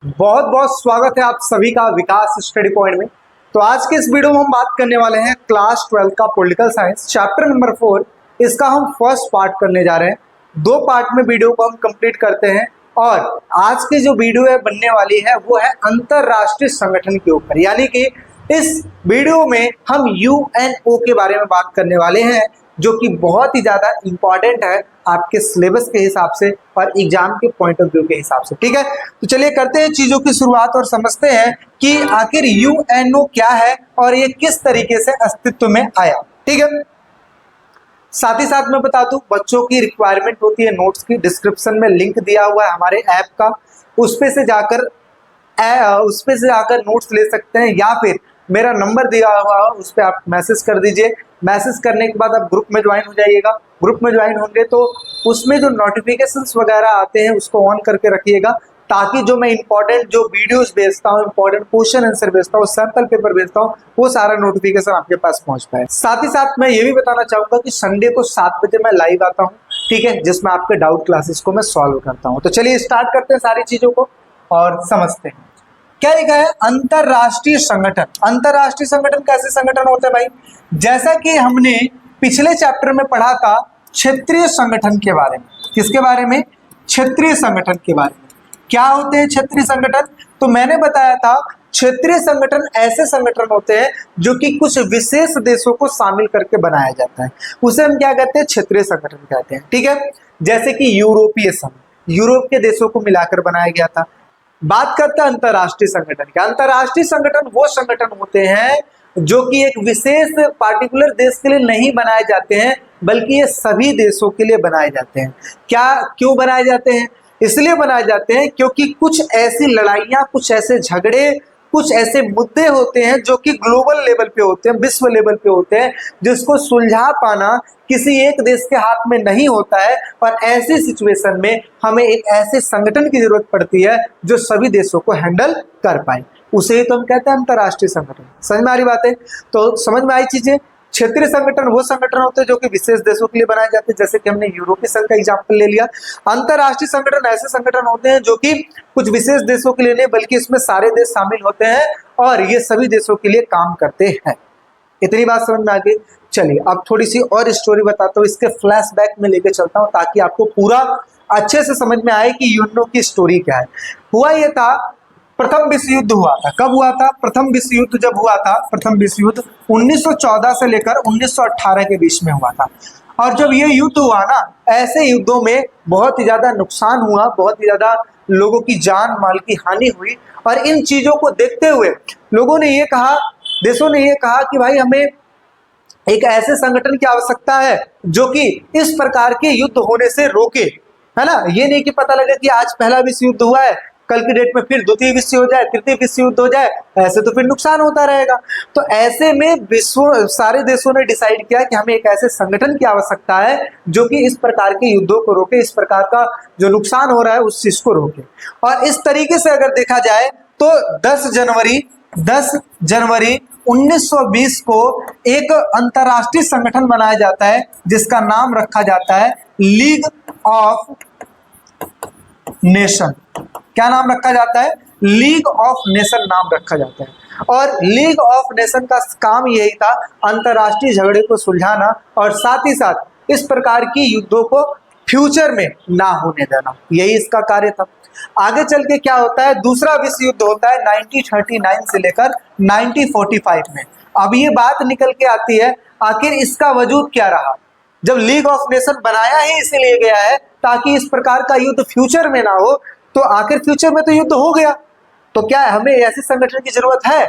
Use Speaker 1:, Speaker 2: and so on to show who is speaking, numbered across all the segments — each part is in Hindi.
Speaker 1: बहुत बहुत स्वागत है आप सभी का विकास स्टडी पॉइंट में। तो आज के इस वीडियो में हम बात करने वाले हैं क्लास 12 का पॉलिटिकल साइंस चैप्टर नंबर 4। इसका हम फर्स्ट पार्ट करने जा रहे हैं। 2 पार्ट में वीडियो को हम कंप्लीट करते हैं और आज की जो वीडियो है बनने वाली है वो है अंतरराष्ट्रीय संगठन के ऊपर, यानी कि इस वीडियो में हम यूएनओ के बारे में बात करने वाले हैं, जो कि बहुत ही ज़्यादा इंपॉर्टेंट है आपके सिलेबस के हिसाब से और एग्जाम के पॉइंट ऑफ व्यू के हिसाब से। ठीक है, तो चलिए करते हैं चीज़ों की शुरुआत और समझते हैं कि आखिर यूएनओ क्या है और ये किस तरीके से अस्तित्व में आया। ठीक है, साथ ही साथ मैं बता दूं, बच्चों की रिक्वायरमेंट होती है नोट्स की। डिस्क्रिप्शन में लिंक दिया हुआ है हमारे ऐप का, उस पे से जाकर नोट्स ले सकते हैं, या फिर मेरा नंबर दिया हुआ है उस पर आप मैसेज कर दीजिए। मैसेज करने के बाद आप ग्रुप में ज्वाइन हो जाइएगा। ग्रुप में ज्वाइन होंगे तो उसमें जो नोटिफिकेशंस वगैरह आते हैं उसको ऑन करके रखिएगा, ताकि जो मैं इंपॉर्टेंट जो वीडियोस भेजता हूँ, इंपॉर्टेंट क्वेश्चन आंसर भेजता हूँ, सैंपल पेपर भेजता हूँ, वो सारा नोटिफिकेशन आपके पास पहुंच पाए। साथ ही साथ मैं ये भी बताना चाहूंगा कि संडे को 7 बजे मैं लाइव आता हूँ, ठीक है, जिसमें आपके डाउट क्लासेस को मैं सॉल्व करता हूँ। तो चलिए स्टार्ट करते हैं सारी चीजों को और समझते हैं। क्या लिखा है? अंतरराष्ट्रीय संगठन। अंतरराष्ट्रीय संगठन कैसे संगठन होते हैं भाई? जैसा कि हमने पिछले चैप्टर में पढ़ा था क्षेत्रीय संगठन के बारे में। किसके बारे में? क्षेत्रीय संगठन के बारे में। क्या होते हैं क्षेत्रीय संगठन? तो मैंने बताया था क्षेत्रीय संगठन ऐसे संगठन होते हैं जो कि कुछ विशेष देशों को शामिल करके बनाया जाता है, उसे हम क्या कहते हैं? क्षेत्रीय संगठन कहते हैं। ठीक है, जैसे कि यूरोपीय संघ, यूरोप के देशों को मिलाकर बनाया गया था। बात करते हैं अंतरराष्ट्रीय संगठन की। अंतरराष्ट्रीय संगठन वो संगठन होते हैं जो कि एक विशेष पार्टिकुलर देश के लिए नहीं बनाए जाते हैं, बल्कि ये सभी देशों के लिए बनाए जाते हैं। क्या क्यों बनाए जाते हैं? इसलिए बनाए जाते हैं क्योंकि कुछ ऐसी लड़ाइयाँ, कुछ ऐसे झगड़े, कुछ ऐसे मुद्दे होते हैं जो कि ग्लोबल लेवल पे होते हैं, विश्व लेवल पे होते हैं, जिसको सुलझा पाना किसी एक देश के हाथ में नहीं होता है। और ऐसी सिचुएशन में हमें एक ऐसे संगठन की जरूरत पड़ती है जो सभी देशों को हैंडल कर पाए, उसे ही तो हम कहते हैं अंतरराष्ट्रीय संगठन। समझ में आ रही बात है? तो समझ में आई चीजें। क्षेत्रीय संगठन वो संगठन होते हैं जो कि विशेष देशों के लिए बनाए जाते हैं, जैसे कि हमने यूरोपीय संघ का एग्जाम्पल ले लिया। अंतरराष्ट्रीय संगठन ऐसे संगठन होते हैं जो कि कुछ विशेष देशों के लिए नहीं, बल्कि इसमें सारे देश शामिल होते हैं और ये सभी देशों के लिए काम करते हैं। इतनी बात समझ में आ गई। चलिए अब थोड़ी सी और स्टोरी बताता हूँ, इसके फ्लैशबैक में लेके चलता हूँ ताकि आपको पूरा अच्छे से समझ में आए कि यूएनओ की स्टोरी क्या है। हुआ ये था, प्रथम विश्व युद्ध हुआ था। कब हुआ था? प्रथम विश्व युद्ध जब हुआ था, प्रथम विश्व युद्ध 1914 से लेकर 1918 के बीच में हुआ था। और जब ये युद्ध हुआ ना, ऐसे युद्धों में बहुत ही ज्यादा नुकसान हुआ, बहुत ही ज्यादा लोगों की जान माल की हानि हुई। और इन चीजों को देखते हुए लोगों ने ये कहा, देशों ने ये कहा कि भाई हमें एक ऐसे संगठन की आवश्यकता है जो कि इस प्रकार के युद्ध होने से रोके, है ना। ये नहीं कि पता लगे कि आज पहला विश्व युद्ध हुआ है, कल की डेट में फिर द्वितीय विश्व हो जाए, तृतीय विश्व युद्ध हो जाए, ऐसे तो फिर नुकसान होता रहेगा। तो ऐसे में विश्व सारे देशों ने डिसाइड किया कि हमें एक ऐसे संगठन की आवश्यकता है जो कि इस प्रकार के युद्धों को रोके, इस प्रकार का जो नुकसान हो रहा है उस चीज को रोके। और इस तरीके से अगर देखा जाए तो 10 जनवरी 1920 को एक अंतरराष्ट्रीय संगठन बनाया जाता है जिसका नाम रखा जाता है लीग ऑफ नेशन। क्या नाम रखा जाता है? लीग ऑफ नेशन नाम रखा जाता है। और लीग ऑफ नेशन का काम यही था, अंतरराष्ट्रीय झगड़े को सुलझाना और साथ ही साथ इस प्रकार की युद्धों को फ्यूचर में ना होने देना, यही इसका कार्य था। आगे चल के क्या होता है? दूसरा विश्व युद्ध होता है 1939 से लेकर 1945 में। अब ये बात निकल के आती है, आखिर इसका वजूद क्या रहा? जब लीग ऑफ नेशन बनाया ही इसीलिए गया है ताकि इस प्रकार का युद्ध फ्यूचर में ना हो, तो आखिर फ्यूचर में तो युद्ध हो गया, तो क्या हमें ऐसे संगठन की जरूरत है?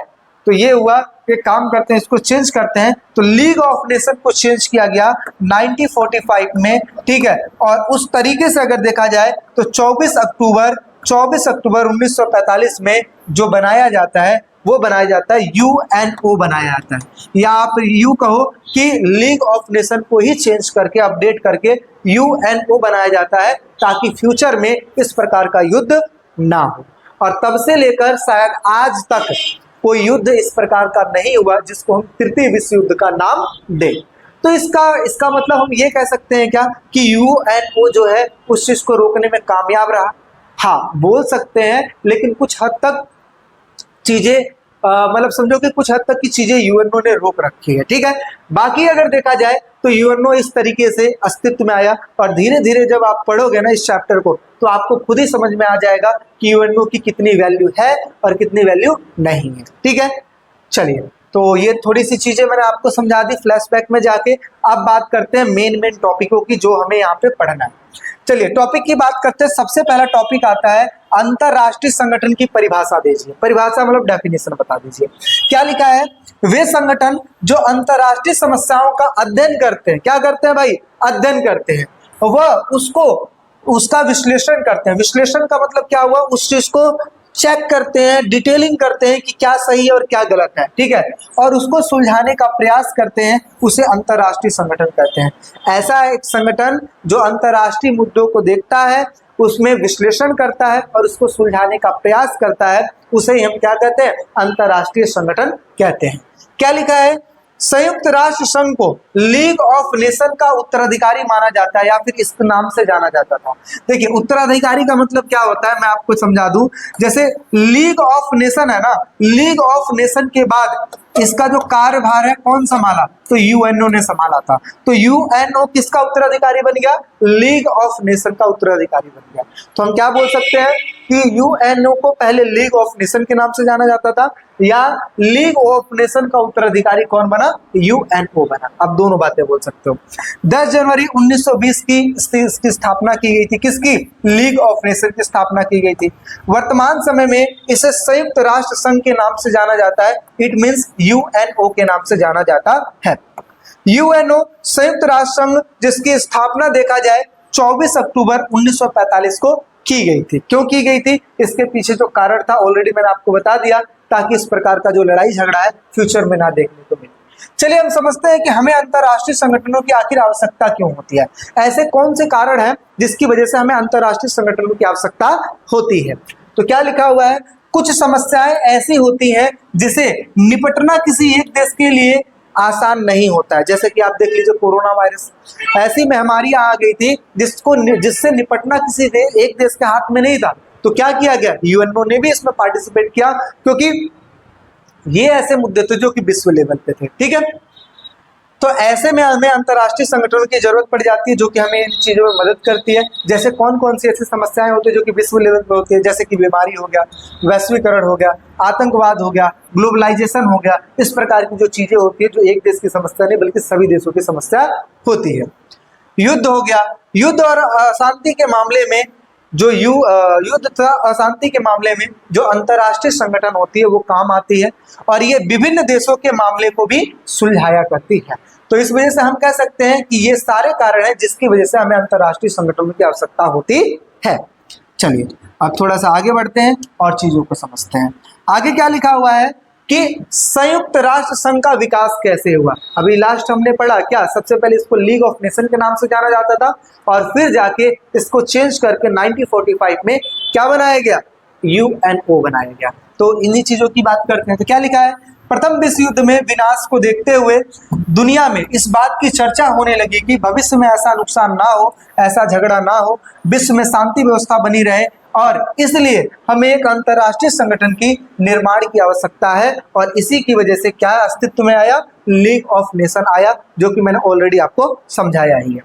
Speaker 1: तो ये हुआ कि काम करते हैं, इसको चेंज करते हैं। तो लीग ऑफ नेशन को चेंज किया गया 1945 में, ठीक है। और उस तरीके से अगर देखा जाए तो 24 अक्टूबर 1945 में जो बनाया जाता है वो बनाया जाता है यूएनओ बनाया जाता है। या आप यू कहो कि लीग ऑफ नेशन को ही चेंज करके, अपडेट करके यूएनओ बनाया जाता है ताकि फ्यूचर में इस प्रकार का युद्ध ना हो। और तब से लेकर शायद आज तक कोई युद्ध इस प्रकार का नहीं हुआ जिसको हम तृतीय विश्व युद्ध का नाम दें। तो इसका मतलब हम ये कह सकते हैं क्या कि यूएनओ जो है उस चीज को रोकने में कामयाब रहा? हाँ बोल सकते हैं, लेकिन कुछ हद तक चीजें मतलब समझो कि कुछ हद तक की चीजें यूएनओ ने रोक रखी है, ठीक है। बाकी अगर देखा जाए तो यूएनओ इस तरीके से अस्तित्व में आया, और धीरे धीरे जब आप पढ़ोगे ना इस चैप्टर को तो आपको खुद ही समझ में आ जाएगा कि यूएनओ की कितनी वैल्यू है और कितनी वैल्यू नहीं है, ठीक है। चलिए, तो ये थोड़ी सी चीजें मैंने आपको समझा दी फ्लैशबैक में जाके। अब बात करते हैं मेन टॉपिकों की जो हमें यहाँ पे पढ़ना है। चलिए टॉपिक की बात करते हैं। सबसे पहला टॉपिक आता है अंतरराष्ट्रीय संगठन की परिभाषा दीजिए। परिभाषा मतलब डेफिनेशन बता दीजिए। क्या लिखा है? वे संगठन जो अंतरराष्ट्रीय समस्याओं का अध्ययन करते हैं, क्या करते हैं भाई? अध्ययन करते हैं, वह उसको उसका विश्लेषण करते हैं। विश्लेषण का मतलब क्या हुआ? उस चीज को चेक करते हैं, डिटेलिंग करते हैं कि क्या सही है और क्या गलत है, ठीक है, और उसको सुलझाने का प्रयास करते हैं, उसे अंतरराष्ट्रीय संगठन कहते हैं। ऐसा एक संगठन जो अंतरराष्ट्रीय मुद्दों को देखता है, उसमें विश्लेषण करता है और उसको सुलझाने का प्रयास करता है, उसे ही हम क्या कहते हैं? अंतरराष्ट्रीय संगठन कहते हैं। क्या लिखा है? संयुक्त राष्ट्र संघ को लीग ऑफ नेशन का उत्तराधिकारी माना जाता है, या फिर इस नाम से जाना जाता था। देखिए उत्तराधिकारी का मतलब क्या होता है मैं आपको समझा दूं। जैसे लीग ऑफ नेशन है ना, लीग ऑफ नेशन के बाद इसका जो कार्यभार है कौन संभाला? तो यूएनओ ने संभाला था। तो यूएनओ किसका उत्तराधिकारी बन गया? लीग ऑफ नेशन का उत्तराधिकारी बन गया। तो हम क्या बोल सकते हैं कि यूएनओ को पहले लीग ऑफ नेशन के नाम से जाना जाता था, या लीग ऑफ नेशन का उत्तराधिकारी कौन बना? यूएनओ बना। अब दोनों बातें बोल सकते हो। 10 जनवरी 1920 की इसकी स्थापना की गई थी। किसकी? लीग ऑफ नेशन की स्थापना की गई थी। वर्तमान समय में इसे संयुक्त राष्ट्र संघ के नाम से जाना जाता है। इट मींस यूएनओ के नाम से जाना जाता है। यूएनओ संयुक्त राष्ट्र संघ जिसकी स्थापना देखा जाए 24 अक्टूबर 1945 को की गई थी। क्यों की गई थी? इसके पीछे जो कारण था ऑलरेडी मैंने आपको बता दिया, ताकि इस प्रकार का जो लड़ाई झगड़ा है फ्यूचर में ना देखने को मिले। चलिए हम समझते हैं कि हमें अंतरराष्ट्रीय संगठनों की आखिर आवश्यकता क्यों होती है। ऐसे कौन से कारण हैं जिसकी वजह से हमें अंतरराष्ट्रीय संगठनों की आवश्यकता होती है? तो क्या लिखा हुआ है? कुछ समस्याएं ऐसी होती हैं जिसे निपटना किसी एक देश के लिए आसान नहीं होता है। जैसे कि आप देख लीजिए कोरोना वायरस, ऐसी महामारी आ गई थी जिससे निपटना किसी एक देश के हाथ में नहीं था। तो क्या किया गया? यूएनओ ने भी इसमें पार्टिसिपेट किया, क्योंकि ये ऐसे मुद्दे थे जो कि विश्व लेवल पे थे, ठीक है। तो ऐसे में हमें अंतरराष्ट्रीय संगठनों की जरूरत पड़ जाती है, जो कि हमें इन चीजों में मदद करती है। जैसे कौन कौन सी ऐसी समस्याएं होती है जो कि विश्व लेवल पे होती है? जैसे कि बीमारी हो गया, वैश्वीकरण हो गया, आतंकवाद हो गया, ग्लोबलाइजेशन हो गया। इस प्रकार की जो चीजें होती है जो एक देश की समस्या नहीं बल्कि सभी देशों की समस्या होती है। युद्ध हो गया, युद्ध और अशांति के मामले में जो युद्ध तथा अशांति के मामले में जो अंतरराष्ट्रीय संगठन होती है वो काम आती है, और ये विभिन्न देशों के मामले को भी सुलझाया करती है। तो इस वजह से हम कह सकते हैं कि ये सारे कारण हैं जिसकी वजह से हमें अंतरराष्ट्रीय संगठनों की आवश्यकता होती है। चलिए अब थोड़ा सा आगे बढ़ते हैं और चीजों को समझते हैं। आगे क्या लिखा हुआ है कि संयुक्त राष्ट्र संघ का विकास कैसे हुआ। अभी लास्ट हमने पढ़ा क्या? सबसे पहले इसको लीग ऑफ नेशन के नाम से जाना जाता था, और फिर जाके इसको चेंज करके 1945 में क्या बनाया गया? यूएनओ बनाया गया। तो इन्हीं चीजों की बात करते हैं। तो क्या लिखा है? प्रथम विश्व युद्ध में विनाश को देखते हुए दुनिया में इस बात की चर्चा होने लगी कि भविष्य में ऐसा नुकसान ना हो, ऐसा झगड़ा ना हो, विश्व में शांति व्यवस्था बनी रहे, और इसलिए हमें एक अंतरराष्ट्रीय संगठन की निर्माण की आवश्यकता है। और इसी की वजह से क्या अस्तित्व में आया? लीग ऑफ नेशन आया, जो कि मैंने ऑलरेडी आपको समझाया ही है।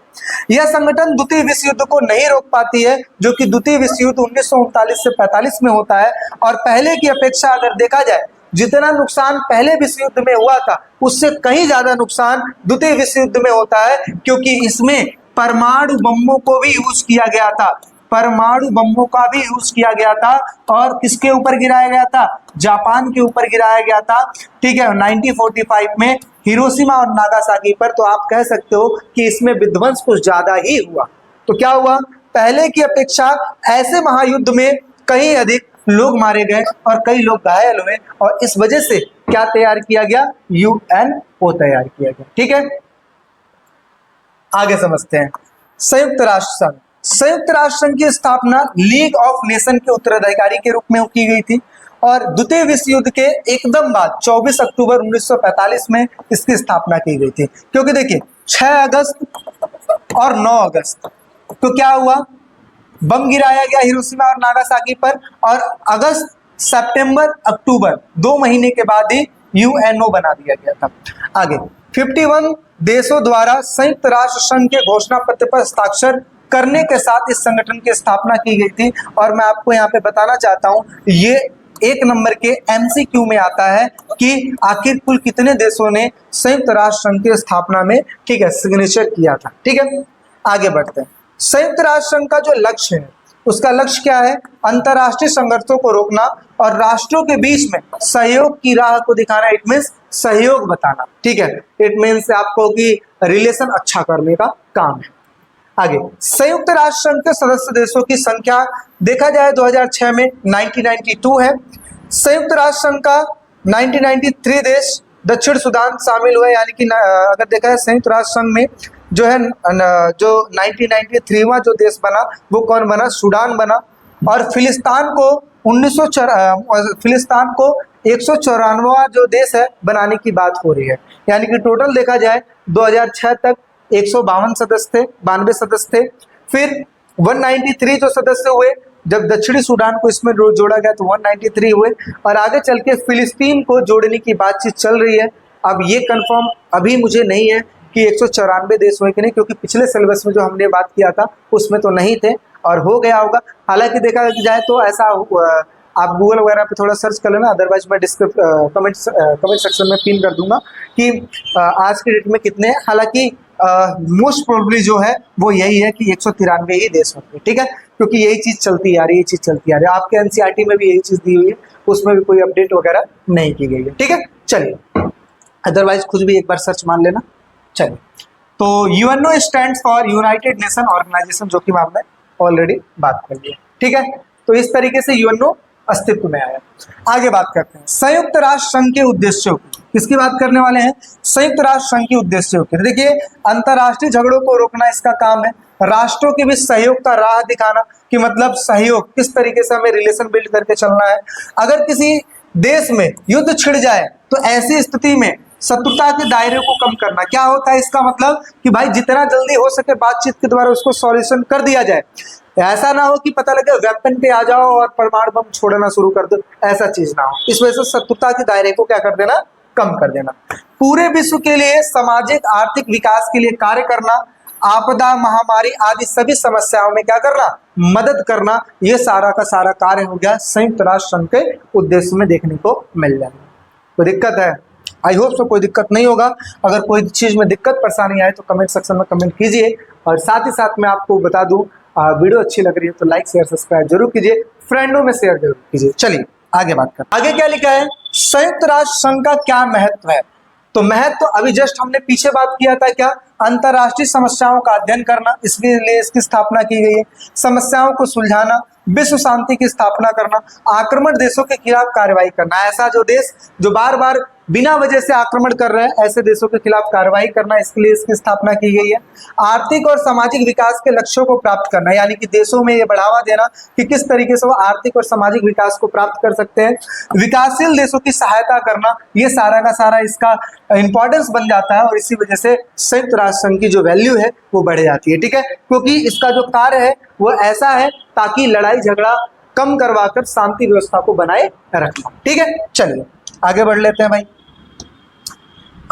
Speaker 1: यह संगठन द्वितीय विश्व युद्ध को नहीं रोक पाती है, जो कि द्वितीय विश्व युद्ध 1939 से 45 में होता है, और पहले की अपेक्षा अगर देखा जाए जितना नुकसान पहले विश्व युद्ध में हुआ था उससे कहीं ज्यादा नुकसान द्वितीय विश्व युद्ध में होता है, क्योंकि इसमें परमाणु बमों को भी यूज किया गया था। परमाणु बमों का भी यूज किया गया था, और किसके ऊपर गिराया गया था? जापान के ऊपर गिराया गया था, ठीक है, 1945 में हिरोशिमा और नागासाकी पर। तो आप कह सकते हो कि इसमें विध्वंस कुछ ज्यादा ही हुआ। तो क्या हुआ? पहले की अपेक्षा ऐसे महायुद्ध में कहीं अधिक लोग मारे गए और कई लोग घायल हुए, और इस वजह से क्या तैयार किया गया? यूएनओ तैयार किया गया, ठीक है। आगे समझते हैं। संयुक्त राष्ट्र संघ। संयुक्त राष्ट्र संघ की स्थापना लीग ऑफ नेशन के उत्तराधिकारी के रूप में की गई थी, और द्वितीय विश्व युद्ध के एकदम बाद 24 अक्टूबर 1945 में इसकी स्थापना की गई थी। क्योंकि देखिए 6 अगस्त और 9 अगस्त तो क्या हुआ? बम गिराया गया हिरोशिमा और नागासाकी पर, और अगस्त सितंबर अक्टूबर 2 महीने के बाद ही यूएनओ बना दिया गया था। आगे 51 देशों द्वारा संयुक्त राष्ट्र संघ के घोषणा पत्र पर हस्ताक्षर करने के साथ इस संगठन की स्थापना की गई थी। और मैं आपको यहाँ पे बताना चाहता हूँ, ये 1 नंबर के एमसीक्यू में आता है कि आखिर कुल कितने देशों ने संयुक्त राष्ट्र संघ की स्थापना में, ठीक है, सिग्नेचर किया था। ठीक है, आगे बढ़ते हैं। संयुक्त राष्ट्र संघ का जो लक्ष्य है, उसका लक्ष्य क्या है? अंतरराष्ट्रीय संघर्षों को रोकना और राष्ट्रों के बीच में सहयोग की राह को दिखाना। इट मीन्स सहयोग बताना, ठीक है, इट मीन्स आपको कि रिलेशन अच्छा करने का काम है। आगे संयुक्त राष्ट्र संघ के सदस्य देशों की संख्या देखा जाए 2006 में 1992 है। संयुक्त राष्ट्र संघ का 1993 देश दक्षिण सूडान शामिल हुए, यानी कि अगर देखा जाए संयुक्त राष्ट्र संघ में जो है जो 1993वां जो देश बना वो कौन बना? सूडान बना। और फिलिस्तीन को 194वां जो देश है बनाने की बात हो रही है। यानी कि टोटल देखा जाए 2006 तक 152 सदस्य थे, 92 सदस्य थे। फिर 193 जो सदस्य हुए, जब दक्षिणी सूडान को इसमें जोड़ा गया तो 193 हुए, और आगे चल के फिलिस्तीन को जोड़ने की बातचीत चल रही है। अब ये कंफर्म अभी मुझे नहीं है कि 194 देश हुए कि नहीं, क्योंकि पिछले सिलेबस में जो हमने बात किया था उसमें तो नहीं थे, और हो गया होगा। हालांकि देखा जाए तो ऐसा आप गूगल वगैरह पे थोड़ा सर्च कर लेना, अदरवाइज मैं कमेंट सेक्शन में पिन कर दूंगा कि आज के डेट में कितने हैं। हालांकि मोस्ट प्रोबेबली जो है वो यही है कि 193 ही देश होंगे, ठीक है, क्योंकि यही चीज़ चलती आ रही है, ये चीज़ चलती आ रही है। आपके एनसीईआरटी में भी यही चीज़ दी हुई है, उसमें भी कोई अपडेट वगैरह नहीं की गई है, ठीक है। चलिए, अदरवाइज खुद भी एक बार सर्च मान लेना। चलिए, तो UNO stands for United Nation Organisation, जो कि हमने ऑलरेडी बात कर लिया, ठीक है। तो इस तरीके से यूएनओ अस्तित्व में आया। आगे बात करते हैं संयुक्त राष्ट्र संघ के उद्देश्यों की। किसकी बात करने वाले हैं? संयुक्त राष्ट्र संघ के उद्देश्यों की। देखिए, अंतरराष्ट्रीय झगड़ों को रोकना इसका काम है, राष्ट्रों के बीच सहयोग का राह दिखाना, कि मतलब सहयोग किस तरीके से हमें रिलेशन बिल्ड करके चलना है। अगर किसी देश में युद्ध छिड़ जाए तो ऐसी स्थिति में शत्रुता के दायरे को कम करना। क्या होता है इसका मतलब? कि भाई जितना जल्दी हो सके बातचीत के द्वारा उसको सॉल्यूशन कर दिया जाए। ऐसा ना हो कि पता लगे वेपन पे आ जाओ और परमाणु बम छोड़ना शुरू कर दो, ऐसा चीज ना हो। इस वजह से शत्रुता के दायरे को क्या कर देना? कम कर देना। पूरे विश्व के लिए सामाजिक आर्थिक विकास के लिए कार्य करना, आपदा महामारी आदि सभी समस्याओं में क्या करना? मदद करना। ये सारा का सारा कार्य हो गया संयुक्त राष्ट्र संघ के उद्देश्य में देखने को मिल जाएगा। कोई दिक्कत है? आई होप सो कोई दिक्कत नहीं होगा। अगर कोई चीज़ में दिक्कत परेशानी आए तो कमेंट सेक्शन में कमेंट कीजिए। और साथ ही साथ मैं आपको बता दूं, वीडियो अच्छी लग रही है तो लाइक शेयर सब्सक्राइब जरूर कीजिए, फ्रेंडों में शेयर जरूर कीजिए। चलिए आगे बात करते हैं। आगे क्या लिखा है? संयुक्त राष्ट्र संघ का क्या महत्व है? तो महत्व अभी जस्ट हमने पीछे बात किया था, क्या? अंतरराष्ट्रीय समस्याओं का अध्ययन करना, इसके लिए इसकी स्थापना की गई है। समस्याओं को सुलझाना, विश्व शांति की स्थापना करना, आक्रमण देशों के खिलाफ कार्रवाई करना। ऐसा जो देश जो बार बार बिना वजह से आक्रमण कर रहे हैं, ऐसे देशों के खिलाफ कार्रवाई करना, इसके लिए इसकी स्थापना की गई है। आर्थिक और सामाजिक विकास के लक्ष्यों को प्राप्त करना, यानी कि देशों में ये बढ़ावा देना कि किस तरीके से वो आर्थिक और सामाजिक विकास को प्राप्त कर सकते हैं। विकासशील देशों की सहायता करना, ये सारा का सारा इसका इंपॉर्टेंस बन जाता है, और इसी वजह से संयुक्त राष्ट्र संघ की जो वैल्यू है वो बढ़ जाती है, ठीक है। क्योंकि इसका जो कार्य है वो ऐसा है ताकि लड़ाई झगड़ा कम करवाकर शांति व्यवस्था को बनाए रखना, ठीक है। चलिए आगे बढ़ लेते हैं भाई।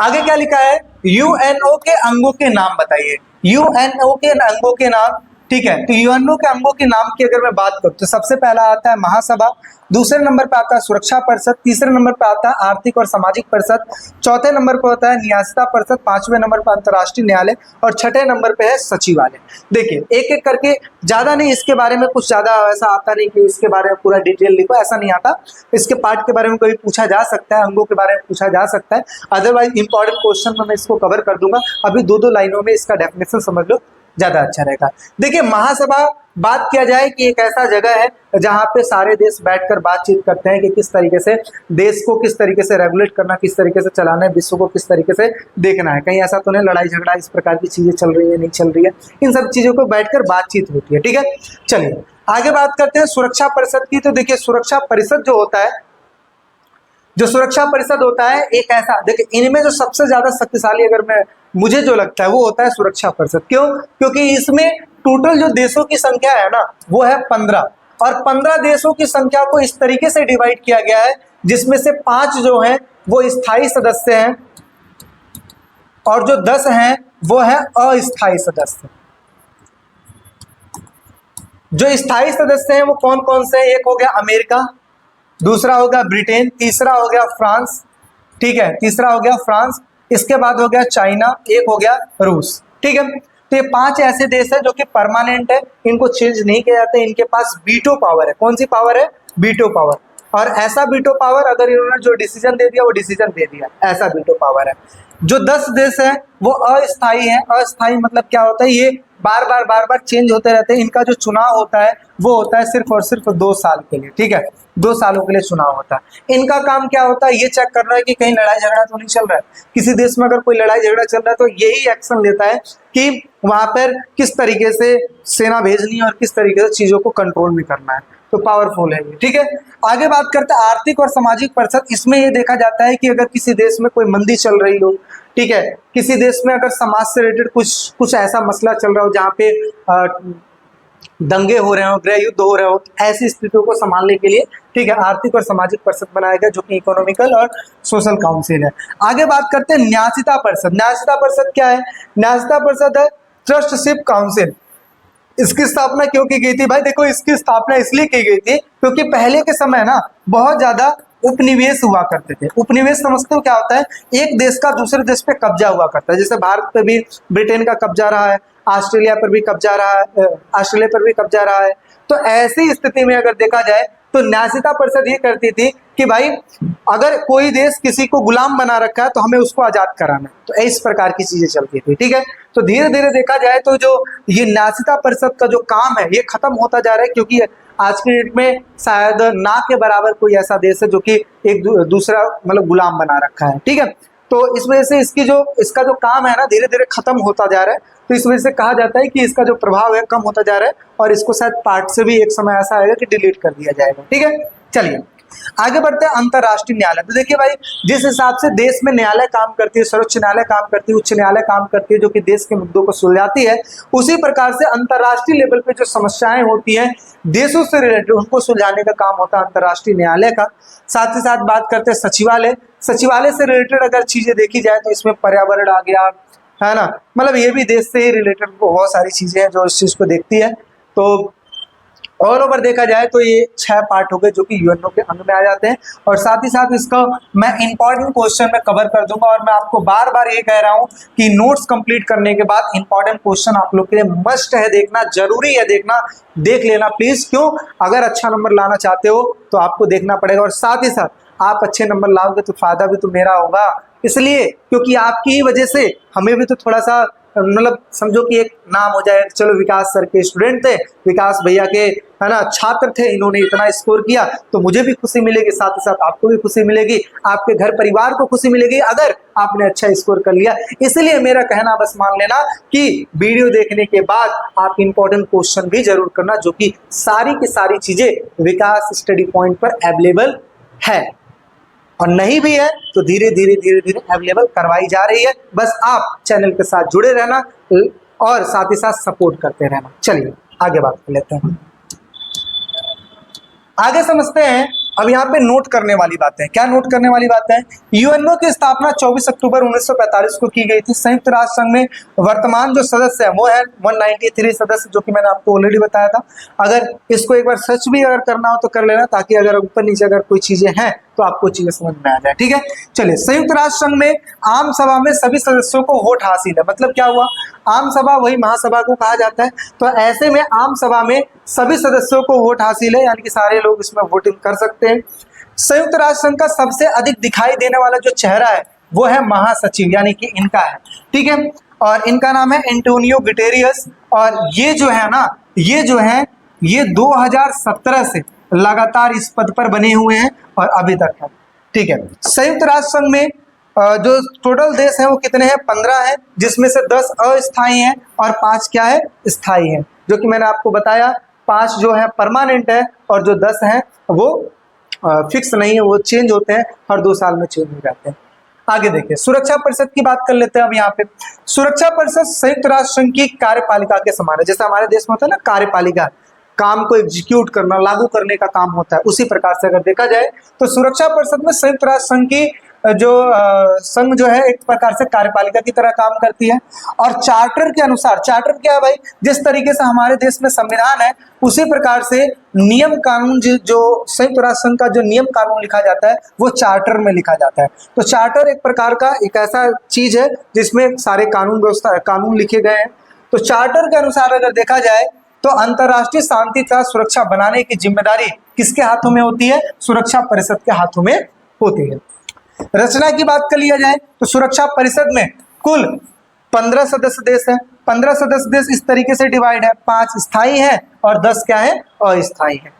Speaker 1: आगे क्या लिखा है? यूएनओ के अंगों के नाम बताइए। यूएनओ के अंगों के नाम, ठीक है। तो यूएनओ के अंगों के नाम की अगर मैं बात करूं तो सबसे पहला आता है महासभा, दूसरे नंबर पे आता है सुरक्षा परिषद, तीसरे नंबर पे आता है आर्थिक और सामाजिक परिषद, चौथे नंबर पे होता है न्यायिकता परिषद, पांचवें नंबर पे अंतर्राष्ट्रीय न्यायालय, और छठे नंबर पे है सचिवालय। देखिए एक एक करके, ज्यादा नहीं, इसके बारे में कुछ ज्यादा ऐसा आता नहीं कि इसके बारे में पूरा डिटेल लिखो, ऐसा नहीं आता। इसके पार्ट के बारे में कभी पूछा जा सकता है, अंगों के बारे में पूछा जा सकता है, अदरवाइज इंपॉर्टेंट क्वेश्चन में मैं इसको कवर कर दूंगा। अभी दो दो लाइनों में इसका डेफिनेशन समझ लो, ज्यादा अच्छा रहेगा। देखिए महासभा बात किया जाए कि एक ऐसा जगह है जहां पे सारे देश बैठकर बातचीत करते हैं कि किस तरीके से देश को किस तरीके से रेगुलेट करना, किस तरीके से चलाना है, विश्व को किस तरीके से देखना है। कहीं ऐसा तो नहीं लड़ाई झगड़ा इस प्रकार की चीजें चल रही है, नहीं चल रही है, इन सब चीजों को बैठकर बातचीत होती है, ठीक है। चलिए आगे बात करते हैं सुरक्षा परिषद की। तो देखिए सुरक्षा परिषद जो होता है, जो सुरक्षा परिषद होता है एक ऐसा, देखिए इनमें जो सबसे ज्यादा शक्तिशाली अगर मैं मुझे जो लगता है वो होता है सुरक्षा परिषद। क्यों? क्योंकि इसमें टोटल जो देशों की संख्या है ना वो है 15, और 15 देशों की संख्या को इस तरीके से डिवाइड किया गया है जिसमें से 5 जो हैं वो स्थायी सदस्य हैं और जो 10 हैं वो है अस्थायी सदस्य। जो स्थायी सदस्य हैं वो कौन कौन से हैं? एक हो गया अमेरिका, दूसरा हो गया ब्रिटेन, तीसरा हो गया फ्रांस, ठीक है, तीसरा हो गया फ्रांस, इसके बाद हो गया चाइना, एक हो गया रूस, ठीक है। तो ये 5 ऐसे देश है जो कि परमानेंट है, इनको चेंज नहीं किया जाता, इनके पास वीटो पावर है। कौन सी पावर है? Veto power. और ऐसा वीटो पावर अगर इन्होंने जो डिसीजन दे दिया वो डिसीजन दे दिया, ऐसा वीटो पावर है। जो 10 देश है वो अस्थायी है। अस्थायी मतलब क्या होता है? ये बार बार चेंज होते रहते हैं। इनका जो चुनाव होता है वो होता है सिर्फ और सिर्फ 2 साल के लिए, ठीक है, 2 सालों के लिए चुनाव होता है। इनका काम क्या होता है? ये चेक करना है कि कहीं लड़ाई झगड़ा तो नहीं चल रहा है। किसी देश में अगर कोई लड़ाई झगड़ा चल रहा है तो यही एक्शन लेता है कि वहां पर किस तरीके से सेना भेजनी है और किस तरीके से चीजों को कंट्रोल में करना है। तो पावरफुल है ये, ठीक है। आगे बात करते हैं आर्थिक और सामाजिक परिषद। इसमें ये देखा जाता है कि अगर किसी देश में कोई मंदी चल रही हो, ठीक है, किसी देश में अगर समाज से रिलेटेड कुछ ऐसा मसला चल रहा हो जहाँ पे दंगे हो रहे हो, गृह युद्ध हो रहे हो, ऐसी स्थितियों को संभालने के लिए, ठीक है, आर्थिक और सामाजिक परिषद बनाया गया जो कि इकोनॉमिकल और सोशल काउंसिल है। आगे बात करते हैं न्यासिता परिषद। न्यासिता परिषद क्या है? न्यासिता परिषद है ट्रस्टशिप काउंसिल। इसकी स्थापना क्यों की गई थी? भाई देखो, इसकी स्थापना इसलिए की गई थी क्योंकि पहले के समय ना बहुत ज्यादा उपनिवेश हुआ करते थे। उपनिवेश समझते हो क्या होता है? एक देश का दूसरे देश पे कब्जा हुआ करता है। जैसे भारत पे भी ब्रिटेन का कब्जा रहा है, ऑस्ट्रेलिया पर भी कब्जा रहा है, ऑस्ट्रेलिया पर भी कब्जा रहा है। तो ऐसी स्थिति में अगर देखा जाए तो न्यासिता परिषद ये करती थी कि भाई अगर कोई देश किसी को गुलाम बना रखा है तो हमें उसको आजाद कराना है। तो इस प्रकार की चीजें चलती थी, ठीक है। तो धीरे धीरे देखा जाए तो जो ये न्यासिता परिषद का जो काम है ये खत्म होता जा रहा है, क्योंकि आज के डेट में शायद ना के बराबर कोई ऐसा देश है जो कि एक दूसरा मतलब गुलाम बना रखा है, ठीक है। तो इस वजह से इसका जो काम है ना धीरे धीरे खत्म होता जा रहा है। तो इस वजह से कहा जाता है कि इसका जो प्रभाव है कम होता जा रहा है और इसको शायद पार्ट से भी एक समय ऐसा आएगा कि डिलीट कर दिया जाएगा, ठीक है। चलिए आगे बढ़ते हैं अंतरराष्ट्रीय न्यायालय। तो देखिए भाई, जिस हिसाब से देश में न्यायालय काम करती है, सर्वोच्च न्यायालय काम करती है, उच्च न्यायालय काम करती है जो कि देश के मुद्दों को सुलझाती है, उसी प्रकार से अंतरराष्ट्रीय लेवल पे जो समस्याएं होती हैं देशों से रिलेटेड उनको सुलझाने का काम होता है अंतरराष्ट्रीय न्यायालय का। साथ ही साथ बात करते हैं सचिवालय। सचिवालय से रिलेटेड अगर चीजें देखी जाए तो इसमें पर्यावरण आ गया, है ना, मतलब ये भी देश से ही रिलेटेड बहुत सारी चीजें हैं जो इस चीज को देखती है। तो ऑल ओवर देखा जाए तो ये 6 पार्ट हो गए जो कि यूएनओ के अंग में आ जाते हैं। और साथ ही साथ इसका मैं इंपॉर्टेंट क्वेश्चन में कवर कर दूंगा। और मैं आपको बार बार ये कह रहा हूँ कि नोट्स कंप्लीट करने के बाद इंपॉर्टेंट क्वेश्चन आप लोग के लिए मस्ट है देखना, जरूरी है देखना, देख लेना प्लीज। क्यों? अगर अच्छा नंबर लाना चाहते हो तो आपको देखना पड़ेगा। और साथ ही साथ आप अच्छे नंबर लाओगे तो फायदा भी तो मेरा होगा, इसलिए क्योंकि आपकी ही वजह से हमें भी तो थोड़ा सा मतलब समझो कि एक नाम हो जाए। चलो विकास सर के स्टूडेंट थे, विकास भैया के, है ना, छात्र थे, इन्होंने इतना स्कोर किया तो मुझे भी खुशी मिलेगी, साथ ही साथ आपको भी खुशी मिलेगी, आपके घर परिवार को खुशी मिलेगी अगर आपने अच्छा स्कोर कर लिया। इसलिए मेरा कहना बस मान लेना कि वीडियो देखने के बाद आप इंपॉर्टेंट क्वेश्चन भी जरूर करना, जो कि सारी की सारी चीजें विकास स्टडी पॉइंट पर अवेलेबल है, और नहीं भी है तो धीरे धीरे अवेलेबल करवाई जा रही है। बस आप चैनल के साथ जुड़े रहना और साथ ही साथ सपोर्ट करते रहना। चलिए आगे बात कर लेते हैं, आगे समझते हैं। अब यहाँ पे नोट करने वाली बातें, क्या नोट करने वाली बातें? यूएनओ की स्थापना 24 अक्टूबर 1945 को की गई थी। संयुक्त राष्ट्र संघ में वर्तमान जो सदस्य है वो है 193 सदस्य, जो कि मैंने आपको ऑलरेडी बताया था। अगर इसको एक बार सर्च भी अगर करना हो तो कर लेना, ताकि अगर ऊपर नीचे अगर कोई चीजें हैं तो आपको चीजें समझ में आ जाए, ठीक है। चलिए, संयुक्त राष्ट्र संघ में आम सभा में सभी सदस्यों को वोट हासिल है। मतलब क्या हुआ? आम सभा वही महासभा को कहा जाता है। तो ऐसे में आम सभा में सभी सदस्यों को वोट हासिल है, यानी कि सारे लोग इसमें वोटिंग कर सकते हैं। संयुक्त राष्ट्र संघ का सबसे अधिक दिखाई देने वाला जो चेहरा है वो है महासचिव, यानी कि इनका है, ठीक है। और इनका नाम है एंटोनियो गुटेरियस। और ये जो है ना, ये 2017 से लगातार इस पद पर बने हुए हैं और अभी तक है, ठीक है। संयुक्त राष्ट्र संघ में जो टोटल देश है वो कितने हैं? 15 हैं, जिसमें से 10 अस्थायी हैं और 5 क्या है? स्थायी हैं। जो कि मैंने आपको बताया 5 जो है परमानेंट है और जो 10 हैं वो फिक्स नहीं है, वो चेंज होते हैं, हर 2 साल में चेंज हो जाते हैं। आगे देखिए, सुरक्षा परिषद की बात कर लेते हैं अब यहाँ पे। सुरक्षा परिषद संयुक्त राष्ट्र संघ की कार्यपालिका के समान है। जैसे हमारे देश में होता है ना कार्यपालिका, काम को एग्जीक्यूट करना, लागू करने का काम होता है, उसी प्रकार से अगर देखा जाए तो सुरक्षा परिषद में संयुक्त राष्ट्र संघ की जो संघ जो है एक प्रकार से कार्यपालिका की तरह काम करती है। और चार्टर के अनुसार, चार्टर क्या है भाई, जिस तरीके से हमारे देश में संविधान है उसी प्रकार से नियम कानून जो संयुक्त राष्ट्र संघ का जो नियम कानून लिखा जाता है वो चार्टर में लिखा जाता है। तो चार्टर एक प्रकार का एक ऐसा चीज है जिसमें सारे कानून व्यवस्था कानून लिखे गए हैं। तो चार्टर के अनुसार अगर देखा जाए तो अंतर्राष्ट्रीय शांति तथा सुरक्षा बनाने की जिम्मेदारी किसके हाथों में होती है? सुरक्षा परिषद के हाथों में होती है। रचना की बात कर लिया जाए तो सुरक्षा परिषद में कुल 15 सदस्य देश हैं। 15 सदस्य देश इस तरीके से डिवाइड है, 5 स्थायी हैं और 10 क्या है? अस्थायी हैं।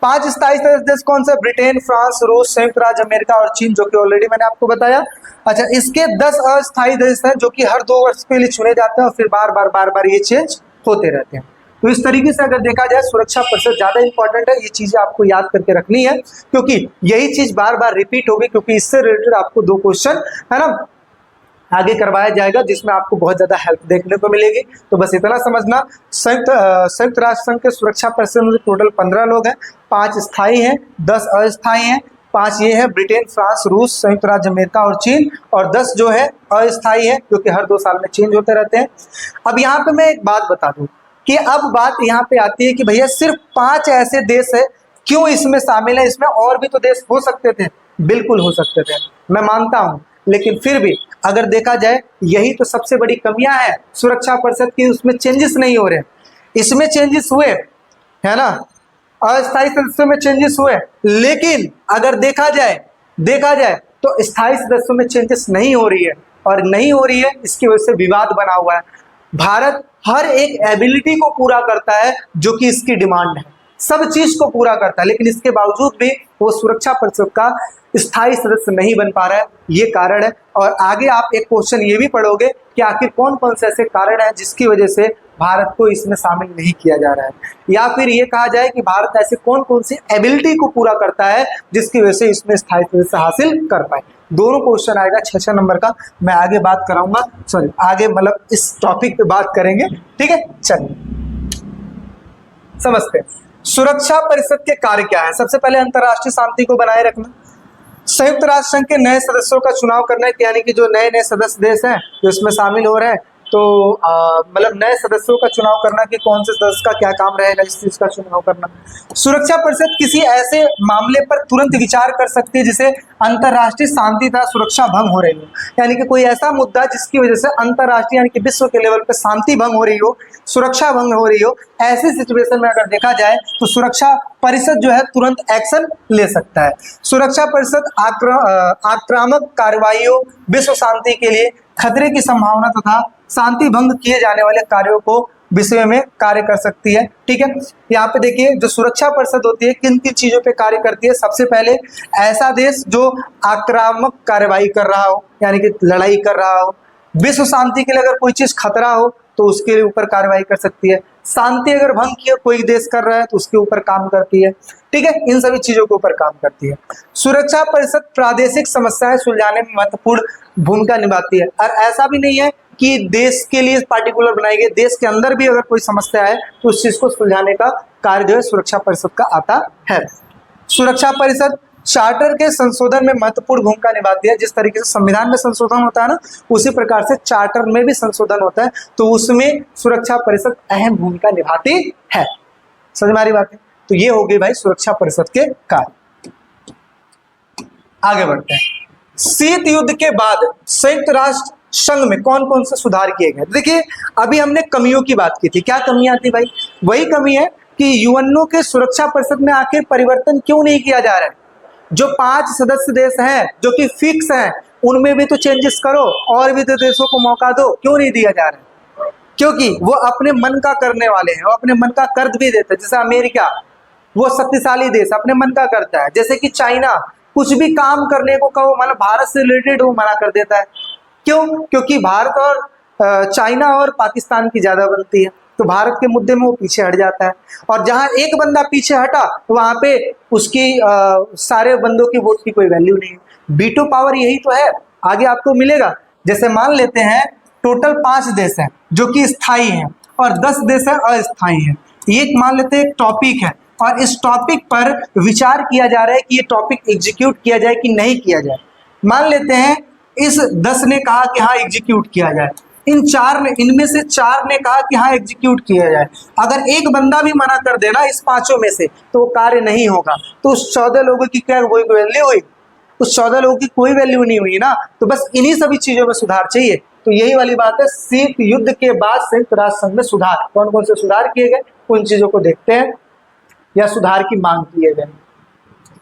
Speaker 1: 5 स्थायी सदस्य देश कौन से? ब्रिटेन, फ्रांस, रूस, संयुक्त राज्य अमेरिका और चीन, जो कि ऑलरेडी मैंने आपको बताया। अच्छा, इसके 10 अस्थायी देश हैं जो कि हर 2 वर्ष के लिए चुने जाते हैं और फिर बार बार ये चेंज होते रहते हैं। तो इस तरीके से अगर देखा जाए सुरक्षा परिषद ज्यादा इंपॉर्टेंट है, ये चीजें आपको याद करके रखनी है क्योंकि यही चीज बार बार रिपीट होगी, क्योंकि इससे रिलेटेड आपको 2 क्वेश्चन है ना आगे करवाया जाएगा जिसमें आपको बहुत ज्यादा हेल्प देखने को मिलेगी। तो बस इतना समझना, संयुक्त राष्ट्र संघ के सुरक्षा परिषद में टोटल 15 लोग हैं, 5 स्थायी हैं, 10 अस्थायी हैं। 5 ये है ब्रिटेन, फ्रांस, रूस, संयुक्त राज्य अमेरिका और चीन, और 10 जो है अस्थायी है जो कि हर 2 साल में चेंज होते रहते हैं। अब यहाँ पे मैं एक बात बता दूं कि अब बात यहाँ पे आती है कि भैया सिर्फ 5 ऐसे देश है, क्यों इसमें शामिल है? इसमें और भी तो देश हो सकते थे, बिल्कुल हो सकते थे, मैं मानता हूँ, लेकिन फिर भी अगर देखा जाए यही तो सबसे बड़ी कमियां है सुरक्षा परिषद की, उसमें चेंजेस नहीं हो रहे। इसमें चेंजेस हुए है ना, अस्थायी सदस्यों में चेंजेस हुए, लेकिन अगर देखा जाए तो स्थायी सदस्यों में चेंजेस नहीं हो रही है। और नहीं हो रही है इसकी वजह से विवाद बना हुआ है। भारत हर एक एबिलिटी को पूरा करता है जो कि इसकी डिमांड है, सब चीज को पूरा करता है, लेकिन इसके बावजूद भी वो सुरक्षा परिषद का स्थायी सदस्य नहीं बन पा रहा है, ये कारण है। और आगे आप एक क्वेश्चन ये भी पढ़ोगे कि आखिर कौन कौन से ऐसे कारण हैं जिसकी वजह से भारत को इसमें शामिल नहीं किया जा रहा है, या फिर ये कहा जाए कि भारत ऐसे कौन कौन सी एबिलिटी को पूरा करता है जिसकी वजह से इसमें स्थायी सदस्य हासिल कर पाए। दोनों क्वेश्चन आएगा 6-6 नंबर का, मैं आगे बात कराऊंगा, सॉरी आगे मतलब इस टॉपिक पे बात करेंगे, ठीक है। चलिए समझते हैं सुरक्षा परिषद के कार्य क्या है। सबसे पहले अंतर्राष्ट्रीय शांति को बनाए रखना, संयुक्त राष्ट्र संघ के नए सदस्यों का चुनाव करना है, यानी कि जो नए सदस्य देश हैं जो इसमें शामिल हो रहे हैं, तो मतलब नए सदस्यों का चुनाव करना कि कौन से सदस्य का क्या काम रहेगा, इस चीज का चुनाव करना। सुरक्षा परिषद किसी ऐसे मामले पर तुरंत विचार कर सकती है जिसे अंतर्राष्ट्रीय शांति तथा सुरक्षा भंग हो रही हो, यानी कि कोई ऐसा मुद्दा जिसकी वजह से अंतर्राष्ट्रीय यानी कि विश्व के लेवल पर शांति भंग हो रही हो, सुरक्षा भंग हो रही हो, ऐसी सिचुएशन में अगर देखा जाए तो सुरक्षा परिषद जो है तुरंत एक्शन ले सकता है। सुरक्षा परिषद आक्रामक कार्रवाइयों, विश्व शांति के लिए खतरे की संभावना तथा शांति भंग किए जाने वाले कार्यों को विषय में कार्य कर सकती है, ठीक है। यहाँ पे देखिए जो सुरक्षा परिषद होती है किन किन चीजों पे कार्य करती है। सबसे पहले ऐसा देश जो आक्रामक कार्रवाई कर रहा हो, यानी कि लड़ाई कर रहा हो, विश्व शांति के लिए अगर कोई चीज खतरा हो तो उसके ऊपर कार्रवाई कर सकती है, शांति अगर भंग किया कोई देश कर रहा है तो उसके ऊपर काम करती है, ठीक है, इन सभी चीजों के ऊपर काम करती है। सुरक्षा परिषद प्रादेशिक समस्याएं सुलझाने में महत्वपूर्ण भूमिका निभाती है, और ऐसा भी नहीं है कि देश के लिए पार्टिकुलर बनाई गई, देश के अंदर भी अगर कोई समस्या है तो उस चीज को सुलझाने का कार्य जो है सुरक्षा परिषद का आता है। सुरक्षा परिषद चार्टर के संशोधन में महत्वपूर्ण भूमिका निभाती है। जिस तरीके से संविधान में संशोधन होता है ना, उसी प्रकार से चार्टर में भी संशोधन होता है, तो उसमें सुरक्षा परिषद अहम भूमिका निभाती है। समझ में आ रही बात है? तो ये हो गई भाई सुरक्षा परिषद के कार्य। आगे बढ़ते हैं। शीत युद्ध के बाद संयुक्त राष्ट्र संघ में कौन कौन से सुधार किए गए? देखिए अभी हमने कमियों की बात की थी, क्या कमियां थी भाई? वही कमी है कि यूएनओ के सुरक्षा परिषद में आखिर परिवर्तन क्यों नहीं किया जा रहा है। जो 5 सदस्य देश हैं जो कि फिक्स हैं, उनमें भी तो चेंजेस करो, और भी तो देशों को मौका दो, क्यों नहीं दिया जा रहा है? क्योंकि वो अपने मन का करने वाले हैं, वो अपने मन का कर भी देते हैं। जैसे अमेरिका, वो शक्तिशाली देश अपने मन का करता है। जैसे कि चाइना, कुछ भी काम करने को कहो मतलब भारत से रिलेटेड वो मना कर देता है। क्यों? क्योंकि भारत और चाइना और पाकिस्तान की ज्यादा बनती है, तो भारत के मुद्दे में वो पीछे हट जाता है। और जहां एक बंदा पीछे हटा तो वहां पे उसकी सारे बंदों की वोट की कोई वैल्यू नहीं है। वीटो पावर यही तो है। आगे आपको मिलेगा। जैसे मान लेते हैं टोटल 5 देश हैं जो कि स्थायी हैं और 10 देश हैं अस्थायी हैं। एक मान लेते हैं एक टॉपिक है और इस टॉपिक पर विचार किया जा रहा है कि ये टॉपिक एग्जीक्यूट किया जाए कि नहीं किया जाए। मान लेते हैं इस 10 ने कहा कि हाँ एग्जीक्यूट किया जाए, इनमें से 4 ने कहा कि हाँ एग्जीक्यूट किया जाए। अगर एक बंदा भी मना कर देना इस 5 में से तो वो कार्य नहीं होगा। तो उस 14 लोगों की क्या कोई वैल्यू हुई? उस 14 लोगों की कोई वैल्यू नहीं हुई ना। तो बस इन्हीं सभी चीजों में सुधार चाहिए। तो यही वाली बात है, शीत युद्ध के बाद संयुक्त राष्ट्र संघ में सुधार, कौन कौन से सुधार किए गए उन चीजों को देखते हैं या सुधार की मांग किए गए।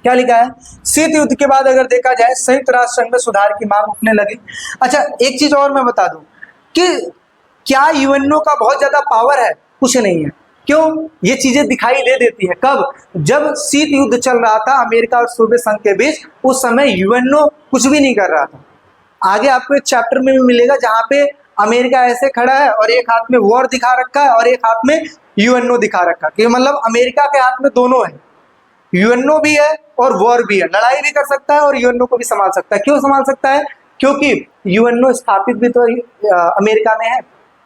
Speaker 1: क्या लिखा है? शीत युद्ध के बाद अगर देखा जाए संयुक्त राष्ट्र संघ में सुधार की मांग उठने लगी। अच्छा एक चीज और मैं बता दूं कि क्या यूएनओ का बहुत ज्यादा पावर है? कुछ नहीं है। क्यों? ये चीजें दिखाई दे देती है कब? जब शीत युद्ध चल रहा था अमेरिका और सोवियत संघ के बीच, उस समय यूएनओ कुछ भी नहीं कर रहा था। आगे आपको एक चैप्टर में भी मिलेगा जहां पे अमेरिका ऐसे खड़ा है और एक हाथ में वॉर दिखा रखा है और एक हाथ में यूएनओ दिखा रखा है कि मतलब अमेरिका के हाथ में दोनों है, यूएनओ भी है और वॉर भी है, लड़ाई भी कर सकता है और यूएनओ को भी संभाल सकता है। क्यों संभाल सकता है? क्योंकि यूएनओ स्थापित भी तो अमेरिका में है,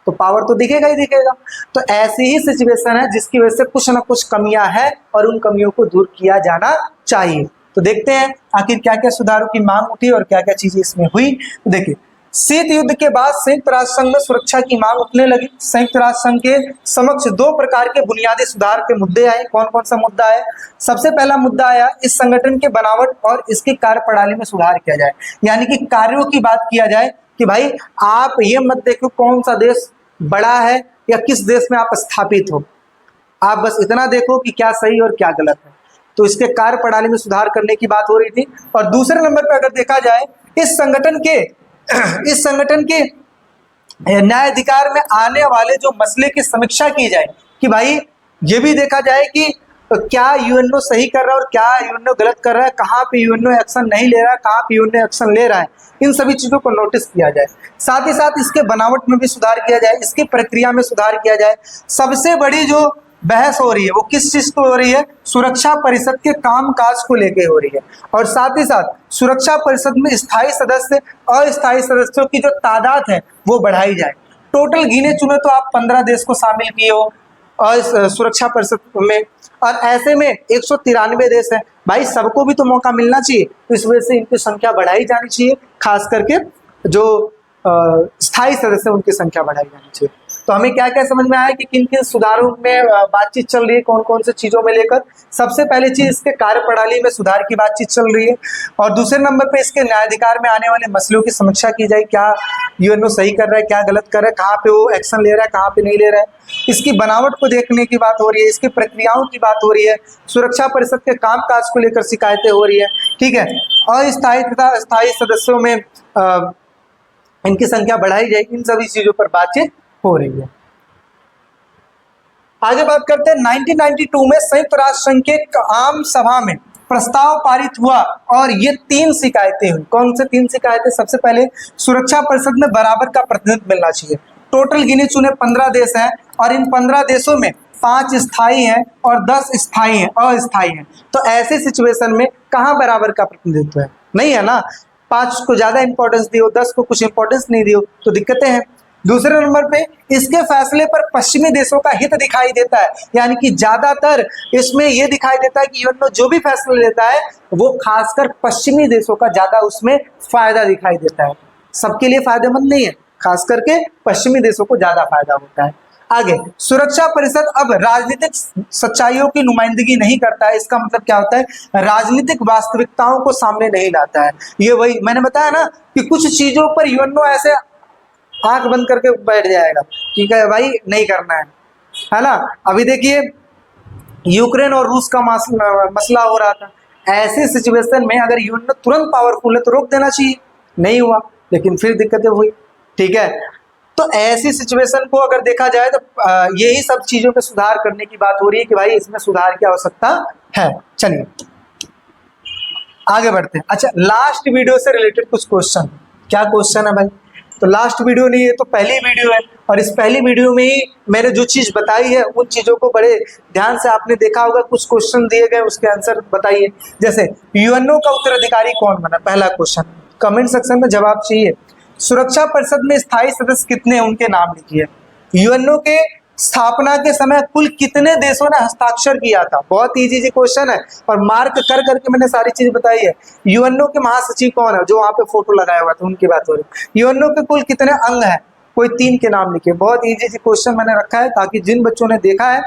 Speaker 1: तो पावर तो दिखेगा ही दिखेगा। तो ऐसी ही सिचुएशन है जिसकी वजह से कुछ ना कुछ कमियां हैं और उन कमियों को दूर किया जाना चाहिए। तो देखते हैं आखिर क्या क्या सुधारों की मांग उठी और क्या क्या चीजें इसमें हुई। तो देखिए शीत युद्ध के बाद संयुक्त राष्ट्र संघ में सुरक्षा की मांग उठने लगी। संयुक्त राष्ट्र संघ के समक्ष 2 प्रकार के बुनियादी सुधार के मुद्दे आए। कौन कौन सा मुद्दा है? सबसे पहला मुद्दा आया इस संगठन के बनावट और इसकी कार्यप्रणाली में सुधार किया जाए, यानी कि कार्यों की बात किया जाए कि भाई आप ये मत देखो कौन सा देश बड़ा है या किस देश में आप स्थापित हो, आप बस इतना देखो कि क्या सही और क्या गलत है। तो इसके कार्य प्रणाली में सुधार करने की बात हो रही थी। और दूसरे नंबर पर अगर देखा जाए इस संगठन के न्यायाधिकार में आने वाले जो मसले की समीक्षा की जाए कि भाई ये भी देखा जाए कि क्या यूएनओ सही कर रहा है और क्या यूएनओ गलत कर रहा है, कहाँ पे यूएनओ एक्शन नहीं ले रहा है, कहाँ पे यूएनओ एक्शन ले रहा है, इन सभी चीजों को नोटिस किया जाए। साथ ही साथ इसके बनावट में भी सुधार किया जाए, इसकी प्रक्रिया में सुधार किया जाए। सबसे बड़ी जो बहस हो रही है वो किस चीज को हो रही है? सुरक्षा परिषद के कामकाज को लेके हो रही है। और साथ ही साथ सुरक्षा परिषद में स्थायी सदस्य अस्थायी सदस्यों की जो तादाद है वो बढ़ाई जाए। टोटल गिने चुने तो आप 15 देश को शामिल किए हो और सुरक्षा परिषद में, और ऐसे में 193 देश है। भाई सबको भी तो मौका मिलना चाहिए, तो इस वजह से इनकी संख्या बढ़ाई जानी चाहिए, खास करके जो स्थायी सदस्य उनकी संख्या बढ़ाई जानी चाहिए। तो हमें क्या क्या समझ में आया कि किन किन सुधारों में बातचीत चल रही है, कौन कौन से चीजों में लेकर। सबसे पहले चीज इसके कार्यप्रणाली में सुधार की बातचीत चल रही है और दूसरे नंबर पे इसके न्यायाधिकार में आने वाले मसलों की समीक्षा की जाए, क्या यूएनओ सही कर रहा है, क्या गलत कर रहा है, कहाँ पे वो एक्शन ले रहा है, कहाँ पे नहीं ले रहा है। इसकी बनावट को देखने की बात हो रही है, इसकी प्रक्रियाओं की बात हो रही है, सुरक्षा परिषद के कामकाज को लेकर शिकायतें हो रही है, ठीक है। अस्थायी तथा स्थायी सदस्यों में इनकी संख्या बढ़ाई जाए, इन सभी चीजों पर बातचीत हो रही है। आगे बात करते हैं 1992 में संयुक्त राष्ट्र संघ के आम सभा में प्रस्ताव पारित हुआ और ये 3 शिकायतें हुई। कौन से 3 शिकायतें? सबसे पहले सुरक्षा परिषद में बराबर का प्रतिनिधित्व मिलना चाहिए। टोटल गिने चुने 15 देश हैं और इन 15 देशों में 5 स्थायी हैं और 10 स्थायी हैं, अस्थायी हैं। तो ऐसे सिचुएशन में कहाँ बराबर का प्रतिनिधित्व है? नहीं है ना। 5 को ज्यादा इंपॉर्टेंस दियो, 10 को कुछ इंपॉर्टेंस नहीं दियो, तो दिक्कतें हैं। दूसरे नंबर पे इसके फैसले पर पश्चिमी देशों का हित दिखाई देता है, यानी कि ज्यादातर इसमें यह दिखाई देता है कि यूएनओ जो भी फैसला लेता है वो खासकर पश्चिमी देशों का ज्यादा उसमें फायदा दिखाई देता है। सबके लिए फायदेमंद नहीं है, खास करके पश्चिमी देशों को ज्यादा फायदा होता है। आगे सुरक्षा परिषद अब राजनीतिक सच्चाइयों की नुमाइंदगी नहीं करता है। इसका मतलब क्या होता है? राजनीतिक वास्तविकताओं को सामने नहीं लाता है। ये वही मैंने बताया ना कि कुछ चीजों पर यूएनओ ऐसे आंख बंद करके बैठ जाएगा, ठीक है भाई नहीं करना है ना। अभी देखिए यूक्रेन और रूस का मसला हो रहा था। ऐसे सिचुएशन में अगर यूएनओ तुरंत पावरफुल है तो रोक देना चाहिए, नहीं हुआ, लेकिन फिर दिक्कतें हुई, ठीक है। तो ऐसी सिचुएशन को अगर देखा जाए तो यही सब चीजों पे सुधार करने की बात हो रही है कि भाई इसमें सुधार की आवश्यकता है। चलिए आगे बढ़ते हैं। अच्छा, लास्ट वीडियो से रिलेटेड कुछ क्वेश्चन। क्या क्वेश्चन है भाई? तो लास्ट वीडियो नहीं है तो पहली वीडियो है, और इस पहली वीडियो में ही मैंने जो चीज बताई है उन चीजों को बड़े ध्यान से आपने देखा होगा। कुछ क्वेश्चन दिए गए, उसके आंसर बताइए। जैसे यूएनओ का उत्तराधिकारी कौन बना? पहला क्वेश्चन। कमेंट सेक्शन में जवाब चाहिए। सुरक्षा परिषद में स्थायी सदस्य कितने हैं, उनके नाम लिखिए। यूएनओ के स्थापना के समय कुल कितने देशों ने हस्ताक्षर किया था? बहुत इजी जी क्वेश्चन है और मार्क कर करके मैंने सारी चीज बताई है। यूएनओ के महासचिव कौन है, जो वहां पे फोटो लगाया हुआ था, उनकी बात हो रही। यूएनओ के कुल कितने अंग हैं, कोई 3 के नाम लिखिए। बहुत इजी जी क्वेश्चन मैंने रखा है ताकि जिन बच्चों ने देखा है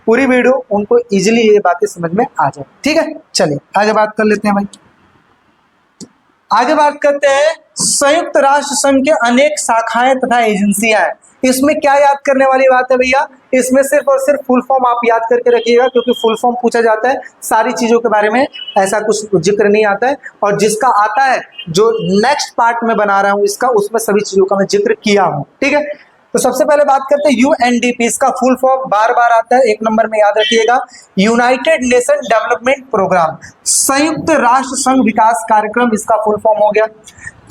Speaker 1: पूरी वीडियो उनको इजिली ये बातें समझ में आ जाए। ठीक है, चलिए आगे बात कर लेते हैं भाई। आगे बात करते हैं संयुक्त राष्ट्र संघ के अनेक शाखाएं तथा एजेंसियां हैं। इसमें क्या याद करने वाली बात है भैया, इसमें सिर्फ और सिर्फ फुल फॉर्म आप याद करके रखिएगा, क्योंकि फुल फॉर्म पूछा जाता है, सारी चीजों के बारे में ऐसा कुछ जिक्र नहीं आता है। और जिसका आता है, जो नेक्स्ट पार्ट में बना रहा हूं इसका, उसमें सभी चीजों का मैं जिक्र किया हूं। ठीक है, तो सबसे पहले बात करते हैं यूएनडीपी। इसका फुल फॉर्म बार बार आता है, 1 नंबर में याद रखिएगा, यूनाइटेड नेशन डेवलपमेंट प्रोग्राम, संयुक्त राष्ट्र संघ विकास कार्यक्रम, इसका फुल फॉर्म हो गया।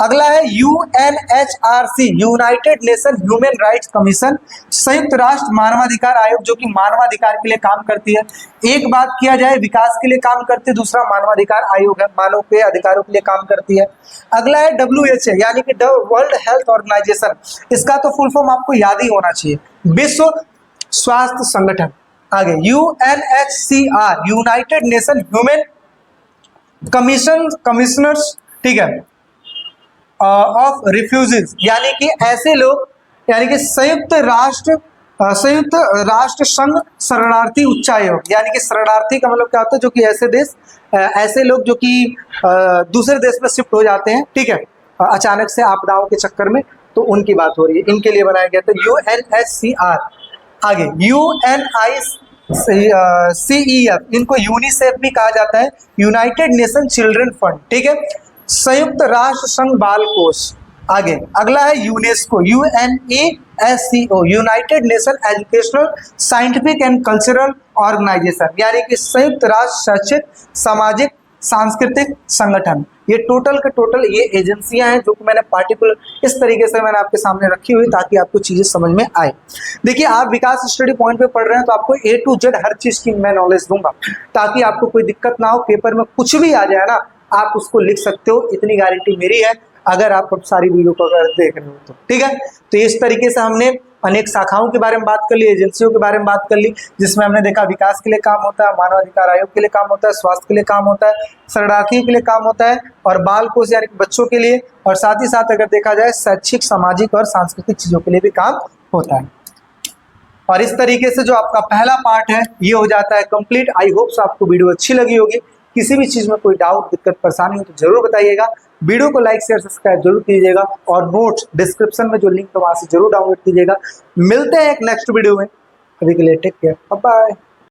Speaker 1: अगला है UNHRC, United nation human rights commission, संयुक्त राष्ट्र मानवाधिकार आयोग, जो कि मानवाधिकार के लिए काम करती है। एक बात किया जाए, विकास के लिए काम करती है, दूसरा मानवाधिकार आयोग है, मानव के अधिकारों के लिए काम करती है। अगला है WHO, यानी कि वर्ल्ड हेल्थ ऑर्गेनाइजेशन, इसका तो फुल फॉर्म आपको याद ही होना चाहिए, विश्व स्वास्थ्य संगठन। आगे UNHCR, United nation human commissioners, ठीक है, ऑफ रिफ्यूजीज, यानी कि ऐसे लोग, यानी कि संयुक्त राष्ट्र संघ शरणार्थी उच्चायोग, यानी कि शरणार्थी का मतलब क्या होता है, जो कि ऐसे देश, ऐसे लोग जो कि दूसरे देश में शिफ्ट हो जाते हैं, ठीक है, अचानक से आपदाओं के चक्कर में, तो उनकी बात हो रही है, इनके लिए बनाया गया था यूएनएचसीआर। आगे UNICEF, इनको यूनिसेफ भी कहा जाता है, यूनाइटेड नेशन चिल्ड्रन फंड, ठीक है, संयुक्त राष्ट्र संघ बाल कोष। आगे अगला है UNESCO, UNESCO, United nation educational scientific and cultural organisation, यानी कि संयुक्त राष्ट्र शैक्षिक सामाजिक सांस्कृतिक संगठन। ये टोटल के टोटल ये एजेंसियां हैं जो कि मैंने पार्टिकुलर इस तरीके से मैंने आपके सामने रखी हुई ताकि आपको चीजें समझ में आए। देखिए, आप विकास स्टडी पॉइंट पे पढ़ रहे हैं तो आपको A to Z हर चीज की मैं नॉलेज दूंगा ताकि आपको कोई दिक्कत ना हो, पेपर में कुछ भी आ जाए ना आप उसको लिख सकते हो, इतनी गारंटी मेरी है, अगर आप अब सारी वीडियो को अगर देख रहे हो तो। ठीक है, तो इस तरीके से हमने अनेक शाखाओं के बारे में बात कर ली, एजेंसियों के बारे में बात कर ली, जिसमें हमने देखा विकास के लिए काम होता है, मानवाधिकार आयोग के लिए काम होता है, स्वास्थ्य के लिए काम होता है, शरणार्थियों के लिए काम होता है, और बाल कोष यानी कि बच्चों के लिए, और साथ ही साथ अगर देखा जाए शैक्षिक सामाजिक और सांस्कृतिक चीजों के लिए भी काम होता है। और इस तरीके से जो आपका पहला पार्ट है ये हो जाता है कंप्लीट। आई होप सो आपको वीडियो अच्छी लगी होगी। किसी भी चीज में कोई डाउट दिक्कत परेशानी हो तो जरूर बताइएगा। वीडियो को लाइक शेयर सब्सक्राइब जरूर कीजिएगा और नोट्स डिस्क्रिप्शन में जो लिंक है वहां से जरूर डाउनलोड कीजिएगा। मिलते हैं एक नेक्स्ट वीडियो में, अभी के लिए टेक केयर, बाय बाय।